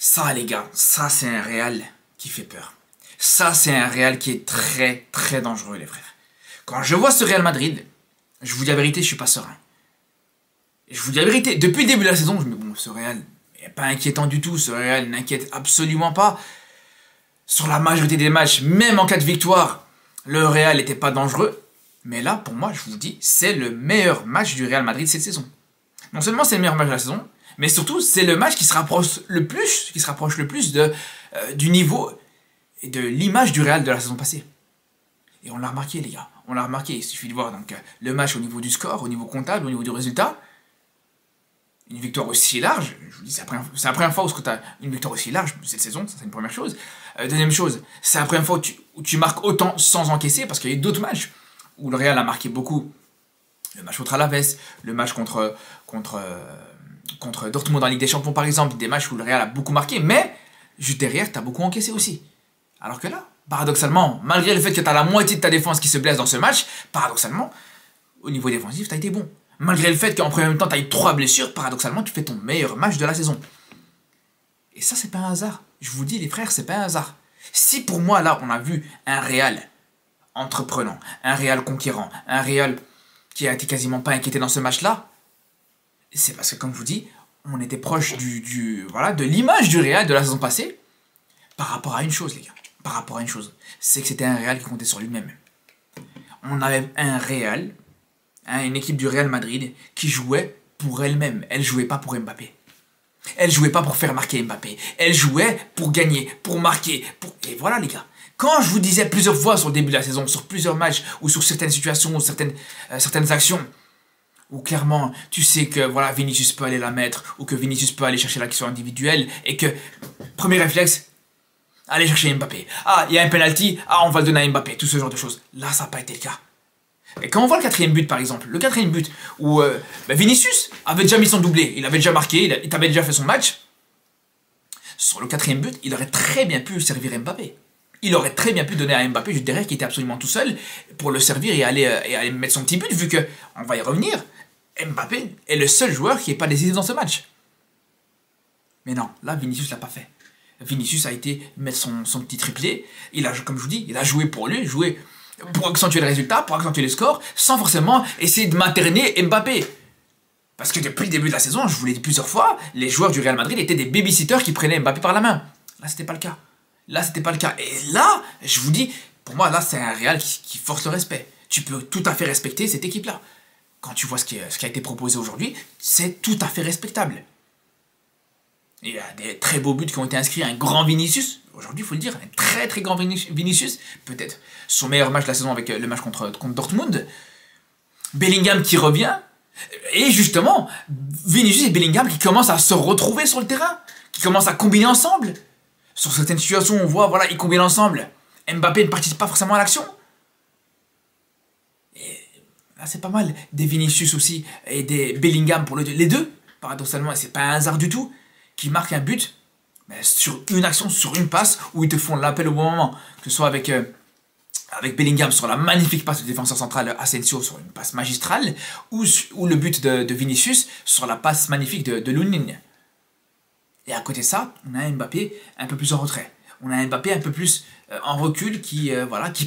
Ça, les gars, ça, c'est un Real qui fait peur. Ça, c'est un Real qui est très, très dangereux, les frères. Quand je vois ce Real Madrid, je vous dis la vérité, je suis pas serein. Je vous dis la vérité, depuis le début de la saison, je me dis, bon, ce Real n'est pas inquiétant du tout. Ce Real n'inquiète absolument pas. Sur la majorité des matchs, même en cas de victoire, le Real n'était pas dangereux. Mais là, pour moi, je vous dis, c'est le meilleur match du Real Madrid cette saison. Non seulement c'est le meilleur match de la saison, mais surtout, c'est le match qui se rapproche le plus du niveau et de l'image du Real de la saison passée. Et on l'a remarqué, les gars. On l'a remarqué. Il suffit de voir donc, le match au niveau du score, au niveau comptable, au niveau du résultat. Une victoire aussi large, je vous dis, c'est la première fois où tu as une victoire aussi large cette saison, ça c'est une première chose. Deuxième chose, c'est la première fois où tu marques autant sans encaisser, parce qu'il y a eu d'autres matchs où le Real a marqué beaucoup. Le match contre Alaves, le match contre Dortmund en Ligue des Champions par exemple, des matchs où le Real a beaucoup marqué, mais juste derrière, tu as beaucoup encaissé aussi. Alors que là, paradoxalement, malgré le fait que tu as la moitié de ta défense qui se blesse dans ce match, paradoxalement, au niveau défensif, tu as été bon. Malgré le fait qu'en premier temps, tu as eu 3 blessures, paradoxalement, tu fais ton meilleur match de la saison. Et ça, c'est pas un hasard. Je vous dis, les frères, c'est pas un hasard. Si pour moi, là, on a vu un Real entreprenant, un Real conquérant, un Real qui a été quasiment pas inquiété dans ce match-là, c'est parce que, comme je vous dis, on était proche de l'image du Real de la saison passée par rapport à une chose, les gars. Par rapport à une chose. C'est que c'était un Real qui comptait sur lui-même. On avait un Real, une équipe du Real Madrid qui jouait pour elle-même. Elle jouait pas pour Mbappé. Elle jouait pas pour faire marquer Mbappé. Elle jouait pour gagner, pour marquer. Et voilà, les gars. Quand je vous disais plusieurs fois sur le début de la saison, sur plusieurs matchs, ou sur certaines situations, ou certaines actions, où clairement, tu sais que voilà, Vinicius peut aller la mettre, ou que Vinicius peut aller chercher l'action individuelle, et que, premier réflexe, aller chercher Mbappé. Ah, il y a un penalty, on va le donner à Mbappé, tout ce genre de choses. Là, ça n'a pas été le cas. Et quand on voit le 4e but, par exemple, le 4e but, où Vinicius avait déjà mis son doublé, il avait déjà marqué, il avait déjà fait son match, sur le 4e but, il aurait très bien pu servir Mbappé. Il aurait très bien pu donner à Mbappé juste derrière, qui était absolument tout seul, pour le servir et aller mettre son petit but, vu que, on va y revenir, Mbappé est le seul joueur qui n'est pas décisif dans ce match. Mais non, là, Vinicius l'a pas fait. Vinicius a été mettre son petit triplé, comme je vous dis, il a joué pour lui, pour accentuer le résultat, pour accentuer les scores, sans forcément essayer de materner Mbappé. Parce que depuis le début de la saison, je vous l'ai dit plusieurs fois, les joueurs du Real Madrid étaient des babysitters qui prenaient Mbappé par la main. Là, c'était pas le cas. Là, c'était pas le cas. Et là, je vous dis, pour moi, là, c'est un Real qui force le respect. Tu peux tout à fait respecter cette équipe-là. Quand tu vois ce qui a été proposé aujourd'hui, c'est tout à fait respectable. Il y a des très beaux buts qui ont été inscrits. Un grand Vinicius, aujourd'hui, il faut le dire, un très très grand Vinicius. Peut-être son meilleur match de la saison avec le match contre Dortmund. Bellingham qui revient. Et justement, Vinicius et Bellingham qui commencent à se retrouver sur le terrain. Qui commencent à combiner ensemble. Sur certaines situations, on voit, voilà, ils combinent ensemble. Mbappé ne participe pas forcément à l'action. Et là, c'est pas mal. Des Vinicius aussi et des Bellingham pour les deux. Paradoxalement, c'est pas un hasard du tout. Qui marquent un but sur une action, sur une passe, où ils te font l'appel au bon moment. Que ce soit avec Bellingham sur la magnifique passe du défenseur central Asensio sur une passe magistrale, ou le but de Vinicius sur la passe magnifique de Lunin. Et à côté de ça, on a un Mbappé un peu plus en retrait. On a un Mbappé un peu plus en recul, qui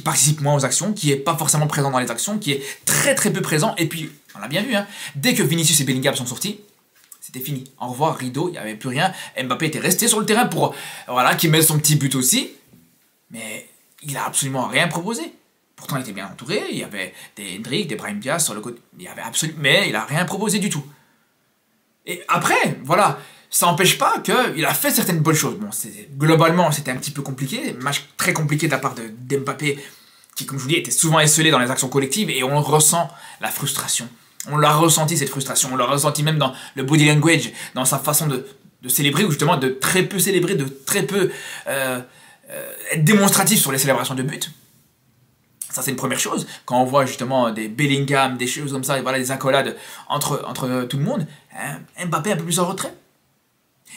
participe moins aux actions, qui n'est pas forcément présent dans les actions, qui est très très peu présent. Et puis, on l'a bien vu, dès que Vinicius et Bellingham sont sortis, c'était fini. Au revoir, rideau, il n'y avait plus rien. Mbappé était resté sur le terrain pour qu'il mette son petit but aussi. Mais il n'a absolument rien proposé. Pourtant, il était bien entouré. Il y avait des Hendrick, des Brahim Diaz sur le côté. Mais il n'a rien proposé du tout. Et après, voilà, ça n'empêche pas qu'il a fait certaines bonnes choses. Bon, globalement, c'était un petit peu compliqué. Un match très compliqué de la part d'Mbappé, qui, comme je vous dis, était souvent esselé dans les actions collectives. Et on ressent la frustration. On l'a ressenti, cette frustration. On l'a ressenti même dans le body language, dans sa façon de célébrer, ou justement de très peu célébrer, de très peu être démonstratif sur les célébrations de but. Ça, c'est une première chose. Quand on voit justement des Bellingham, des choses comme ça, et voilà, des accolades entre tout le monde, Mbappé un peu plus en retrait.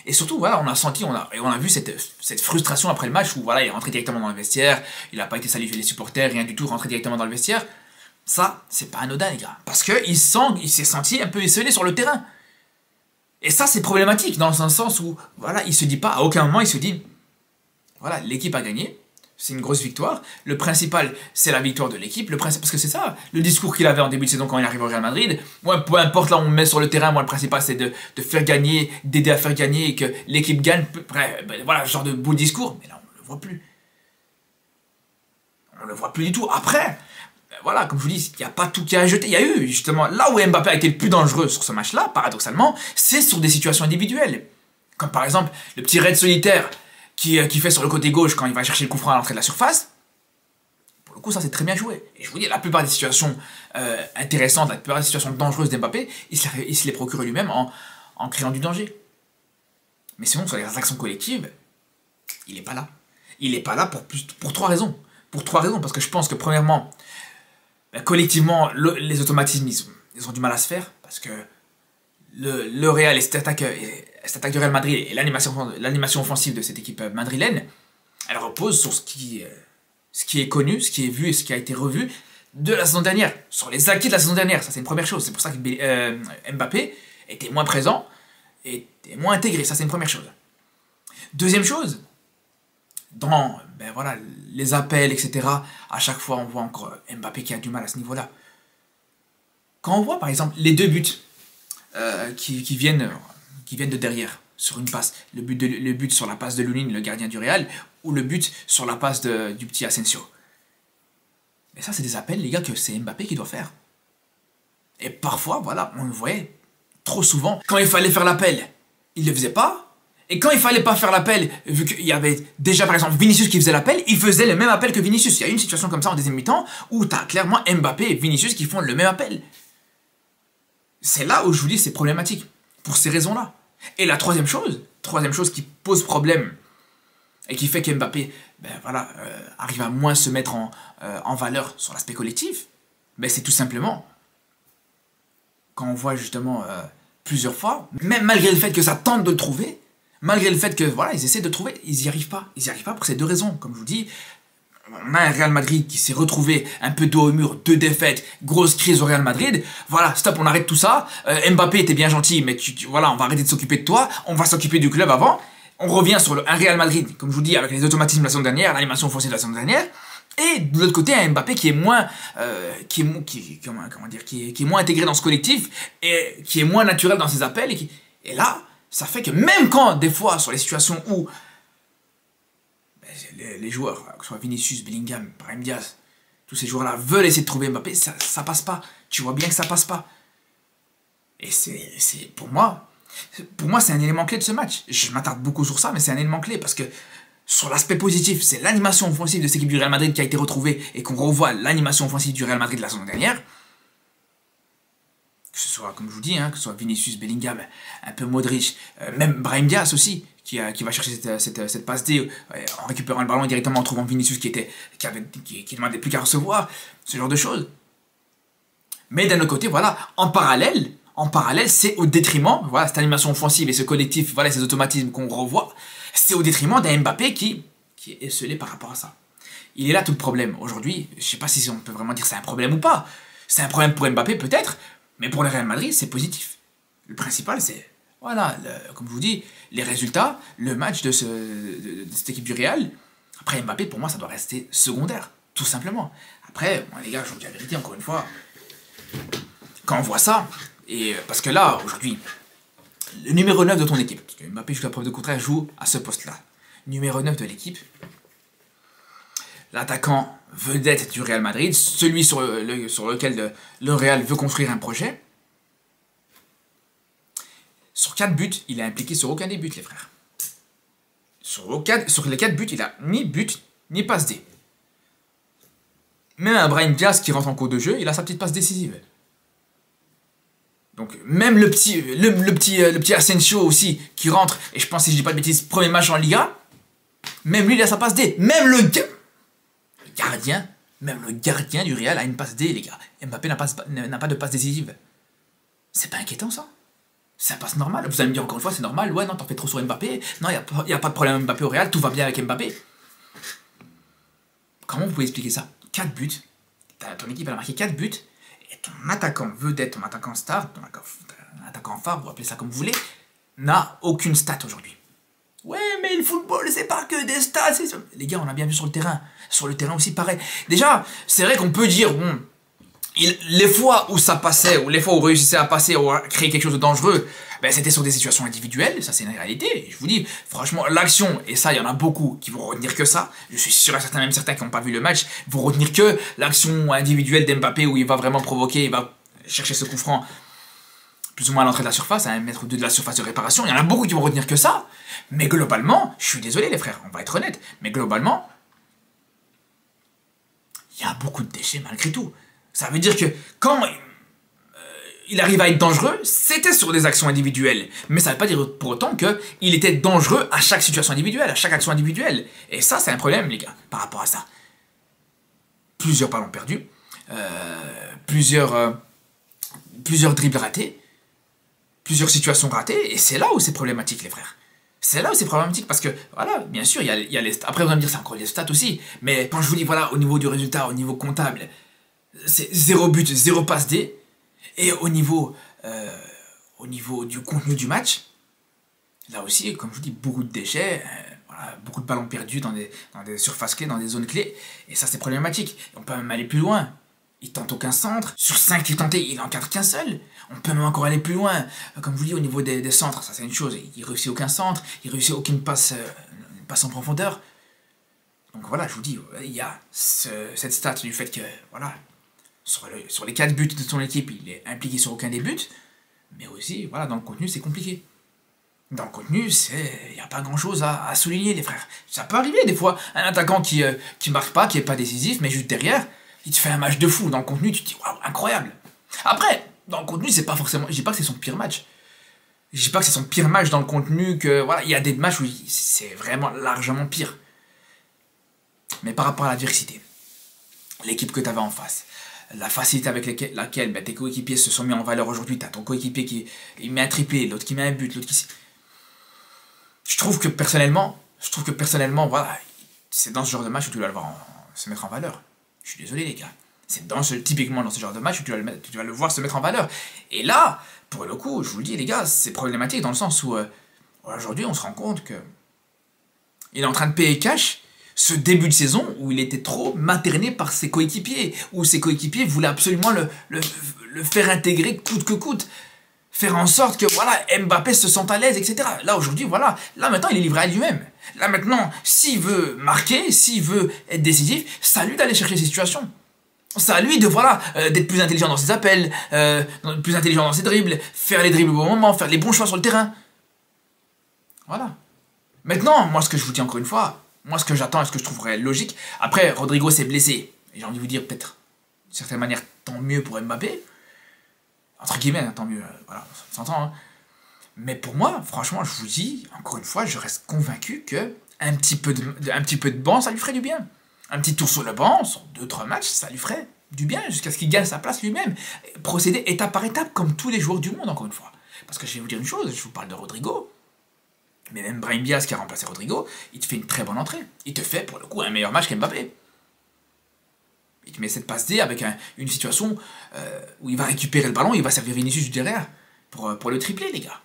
Et surtout, voilà, on a senti, on a vu cette frustration après le match, où voilà, il est rentré directement dans le vestiaire, il n'a pas été salué les supporters, rien du tout, rentré directement dans le vestiaire. Ça, c'est pas anodin, les gars. Parce qu'il s'est senti un peu esselé sur le terrain. Et ça, c'est problématique dans un sens où, voilà, il se dit pas, à aucun moment, il se dit, voilà, l'équipe a gagné, c'est une grosse victoire. Le principal, c'est la victoire de l'équipe. Parce que c'est ça, le discours qu'il avait en début de saison quand il arrive au Real Madrid. Moi, peu importe là où on me met sur le terrain, moi, le principal, c'est de faire gagner, d'aider à faire gagner et que l'équipe gagne. Bref, voilà, ce genre de beau discours. Mais là, on le voit plus. On le voit plus du tout. Après, voilà, comme je vous dis, il n'y a pas tout qui a jeté. Il y a eu, justement, là où Mbappé a été le plus dangereux sur ce match-là, paradoxalement, c'est sur des situations individuelles. Comme par exemple, le petit raid solitaire qui fait sur le côté gauche quand il va chercher le coup franc à l'entrée de la surface. Pour le coup, ça c'est très bien joué. Et je vous dis, la plupart des situations intéressantes, la plupart des situations dangereuses d'Mbappé, il se les procure lui-même en créant du danger. Mais sinon, sur les actions collectives, il n'est pas là. Il n'est pas là pour trois raisons. Pour trois raisons, parce que je pense que premièrement, collectivement, les automatismes, ils ont du mal à se faire, parce que le Real et cette attaque du Real Madrid et l'animation offensive de cette équipe madrilène, elle repose sur ce qui est connu, ce qui est vu et ce qui a été revu de la saison dernière, sur les acquis de la saison dernière. Ça, c'est une première chose. C'est pour ça que Mbappé était moins présent, était moins intégré. Ça, c'est une première chose. Deuxième chose, dans voilà, les appels, etc., à chaque fois, on voit encore Mbappé qui a du mal à ce niveau-là. Quand on voit, par exemple, les deux buts qui viennent de derrière, sur une passe, le but sur la passe de Lunin, le gardien du Real, ou le but sur la passe du petit Asensio. Mais ça, c'est des appels, les gars, que c'est Mbappé qui doit faire. Et parfois, voilà, on le voyait trop souvent. Quand il fallait faire l'appel, il ne le faisait pas. Et quand il fallait pas faire l'appel, vu qu'il y avait déjà par exemple Vinicius qui faisait l'appel, il faisait le même appel que Vinicius. Il y a une situation comme ça en deuxième mi-temps où tu as clairement Mbappé et Vinicius qui font le même appel. C'est là où je vous dis c'est problématique, pour ces raisons-là. Et la troisième chose qui pose problème et qui fait qu'Mbappé arrive à moins se mettre en valeur sur l'aspect collectif, c'est tout simplement quand on voit justement plusieurs fois, même malgré le fait que ça tente de le trouver, malgré le fait que voilà, ils essaient de trouver, ils n'y arrivent pas. Ils n'y arrivent pas pour ces deux raisons. Comme je vous dis, on a un Real Madrid qui s'est retrouvé un peu dos au mur, 2 défaites, grosse crise au Real Madrid. Voilà, stop, on arrête tout ça. Mbappé était bien gentil, mais voilà, on va arrêter de s'occuper de toi. On va s'occuper du club avant. On revient sur un Real Madrid, comme je vous dis, avec les automatismes de la saison dernière, l'animation offensive de la saison dernière. Et de l'autre côté, un Mbappé qui est moins, qui est moins intégré dans ce collectif et qui est moins naturel dans ses appels. Et là, ça fait que même quand, des fois, sur les situations où les joueurs, que ce soit Vinicius, Bellingham, Brahim Diaz, tous ces joueurs-là veulent essayer de trouver Mbappé, ça passe pas. Tu vois bien que ça passe pas. Et pour moi, c'est un élément clé de ce match. Je m'attarde beaucoup sur ça, mais c'est un élément clé parce que sur l'aspect positif, c'est l'animation offensive de cette équipe du Real Madrid qui a été retrouvée et qu'on revoit l'animation offensive du Real Madrid de la saison dernière. Que ce soit, comme je vous dis, que ce soit Vinicius, Bellingham, un peu Modric, même Brahim Diaz aussi, qui va chercher cette passe D en récupérant le ballon directement en trouvant Vinicius qui demandait plus qu'à recevoir, ce genre de choses. Mais d'un autre côté, voilà, en parallèle, c'est au détriment, voilà, cette animation offensive et ce collectif, voilà, ces automatismes qu'on revoit, c'est au détriment d'un Mbappé qui est esselé par rapport à ça. Il est là tout le problème. Aujourd'hui, je ne sais pas si on peut vraiment dire que c'est un problème ou pas. C'est un problème pour Mbappé peut-être, mais pour le Real Madrid, c'est positif. Le principal, c'est, voilà, comme je vous dis, les résultats, le match de cette équipe du Real. Après, Mbappé, pour moi, ça doit rester secondaire, tout simplement. Après, moi, les gars, je vous dis la vérité, encore une fois, quand on voit ça, et parce que là, aujourd'hui, le numéro 9 de ton équipe, parce que Mbappé, jusqu'à preuve de contraire, joue à ce poste-là. Numéro 9 de l'équipe, l'attaquant vedette du Real Madrid, celui sur lequel le Real veut construire un projet. Sur 4 buts, il est impliqué sur aucun des buts, les frères. Sur les 4 buts, il a ni but, ni passe D. Même un Brahim Diaz qui rentre en cours de jeu, il a sa petite passe décisive. Donc même le petit Asensio aussi, qui rentre, et je pense, si je dis pas de bêtises, premier match en Liga, même lui, il a sa passe D. Même le gardien du Real a une passe D, les gars. Mbappé n'a pas de passe décisive. C'est pas inquiétant, ça? Ça passe normal. Vous allez me dire encore une fois, c'est normal. Ouais, non, t'en fais trop sur Mbappé. Non, il n'y a pas de problème avec Mbappé au Real. Tout va bien avec Mbappé. Comment vous pouvez expliquer ça? 4 buts. Ton équipe elle a marqué 4 buts. Et ton attaquant vedette, ton attaquant star, ton attaquant phare, vous appelez ça comme vous voulez, n'a aucune stat aujourd'hui. Ouais, mais le football, c'est pas que des stats. Les gars, on a bien vu sur le terrain. Sur le terrain aussi, pareil. Déjà, c'est vrai qu'on peut dire, bon, les fois où ça passait, ou les fois où on réussissait à passer, ou à créer quelque chose de dangereux, ben, c'était sur des situations individuelles, ça c'est une réalité. Je vous dis, franchement, l'action, et ça, il y en a beaucoup qui vont retenir que ça. Je suis sûr et certain, même certains qui n'ont pas vu le match, vont retenir que l'action individuelle d'Mbappé où il va vraiment provoquer, il va chercher ce coup franc plus ou moins à l'entrée de la surface, à 1 mètre ou 2 de la surface de réparation. Il y en a beaucoup qui vont retenir que ça. Mais globalement, je suis désolé les frères, on va être honnête, mais globalement, il y a beaucoup de déchets malgré tout. Ça veut dire que quand il arrive à être dangereux, c'était sur des actions individuelles. Mais ça ne veut pas dire pour autant qu'il était dangereux à chaque situation individuelle, à chaque action individuelle. Et ça, c'est un problème, les gars, par rapport à ça. Plusieurs ballons perdus, plusieurs dribbles ratés, plusieurs situations ratées, et c'est là où c'est problématique, les frères. C'est là où c'est problématique, parce que, voilà, bien sûr, il y a les stats. Après, vous allez me dire, c'est encore les stats aussi, mais quand je vous dis, voilà, au niveau du résultat, au niveau comptable, c'est 0 but, 0 passe D, et au niveau du contenu du match, là aussi, comme je vous dis, beaucoup de déchets, voilà, beaucoup de ballons perdus dans des surfaces clés, dans des zones clés, et ça c'est problématique. On peut même aller plus loin. Il tente aucun centre. Sur 5 qu'il tentait, il n'encadre qu'un seul. On peut même encore aller plus loin. Comme je vous dis, au niveau des centres, ça c'est une chose. Il réussit aucun centre, il réussit aucune passe en profondeur. Donc voilà, je vous dis, il y a cette stat du fait que, voilà, sur les 4 buts de son équipe, il est impliqué sur aucun des buts. Mais aussi, voilà, dans le contenu, c'est compliqué. Dans le contenu, il n'y a pas grand-chose à souligner, les frères. Ça peut arriver, des fois, un attaquant qui marque pas, qui n'est pas décisif, mais juste derrière, il te fait un match de fou. Dans le contenu, tu te dis, waouh, incroyable. Après, dans le contenu, c'est pas forcément... Je dis pas que c'est son pire match. Je dis pas que c'est son pire match dans le contenu, que, voilà, il y a des matchs où c'est vraiment largement pire. Mais par rapport à l'adversité, l'équipe que tu avais en face, la facilité avec laquelle tes coéquipiers se sont mis en valeur aujourd'hui, tu as ton coéquipier qui met un triplé, l'autre qui met un but, l'autre qui... Je trouve que personnellement, voilà, c'est dans ce genre de match où tu dois se mettre en valeur. Je suis désolé les gars. C'est typiquement dans ce genre de match où tu vas le voir se mettre en valeur. Et là, pour le coup, je vous le dis les gars, c'est problématique dans le sens où aujourd'hui on se rend compte que il est en train de payer cash ce début de saison où il était trop materné par ses coéquipiers, où ses coéquipiers voulaient absolument le faire intégrer coûte que coûte. Faire en sorte que voilà, Mbappé se sente à l'aise, etc. Là aujourd'hui, voilà, là maintenant il est livré à lui-même. Là maintenant, s'il veut marquer, s'il veut être décisif, c'est à lui d'aller chercher ses situations. C'est à lui de d'être plus intelligent dans ses appels, plus intelligent dans ses dribbles, faire les dribbles au bon moment, faire les bons choix sur le terrain. Voilà. Maintenant, moi ce que je vous dis encore une fois, moi ce que j'attends et ce que je trouverais logique, après Rodrigo s'est blessé, et j'ai envie de vous dire peut-être, d'une certaine manière, tant mieux pour Mbappé, entre guillemets, tant mieux, voilà, on s'entend, hein. Mais pour moi, franchement, je vous dis, encore une fois, je reste convaincu que un petit peu de banc, ça lui ferait du bien. Un petit tour sur le banc, sur 2-3 matchs, ça lui ferait du bien, jusqu'à ce qu'il gagne sa place lui-même. Procéder étape par étape, comme tous les joueurs du monde, encore une fois. Parce que je vais vous dire une chose, je vous parle de Rodrigo, mais même Brahim Diaz qui a remplacé Rodrigo, il te fait une très bonne entrée. Il te fait, pour le coup, un meilleur match qu'Mbappé. Il te met cette passe D avec une situation où il va récupérer le ballon, il va servir Vinicius derrière pour le tripler, les gars.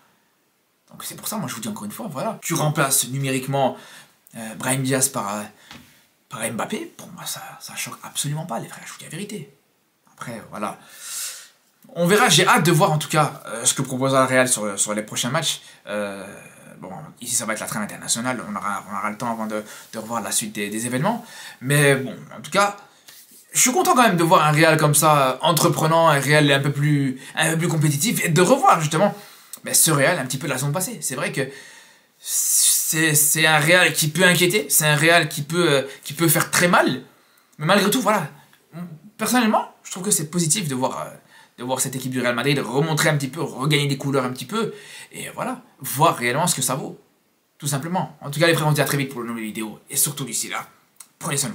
Donc c'est pour ça, moi je vous dis encore une fois, voilà. Tu remplaces numériquement Brahim Diaz par Mbappé, pour moi ça choque absolument pas, les frères, je vous dis la vérité. Après, voilà. On verra, j'ai hâte de voir en tout cas ce que proposera le Real sur les prochains matchs. Bon, ici ça va être la trêve internationale, on aura le temps avant de revoir la suite des événements. Mais bon, en tout cas, je suis content quand même de voir un Real comme ça, entreprenant, un Real un peu plus compétitif, et de revoir justement ce Real un petit peu de la saison passée. C'est vrai que c'est un Real qui peut inquiéter, c'est un Real qui peut faire très mal, mais malgré tout, voilà. Personnellement, je trouve que c'est positif de voir cette équipe du Real Madrid remontrer un petit peu, regagner des couleurs un petit peu, et voilà, voir réellement ce que ça vaut. Tout simplement. En tout cas, les frères, on se dit à très vite pour une nouvelle vidéo, et surtout d'ici là, prenez soin de vous.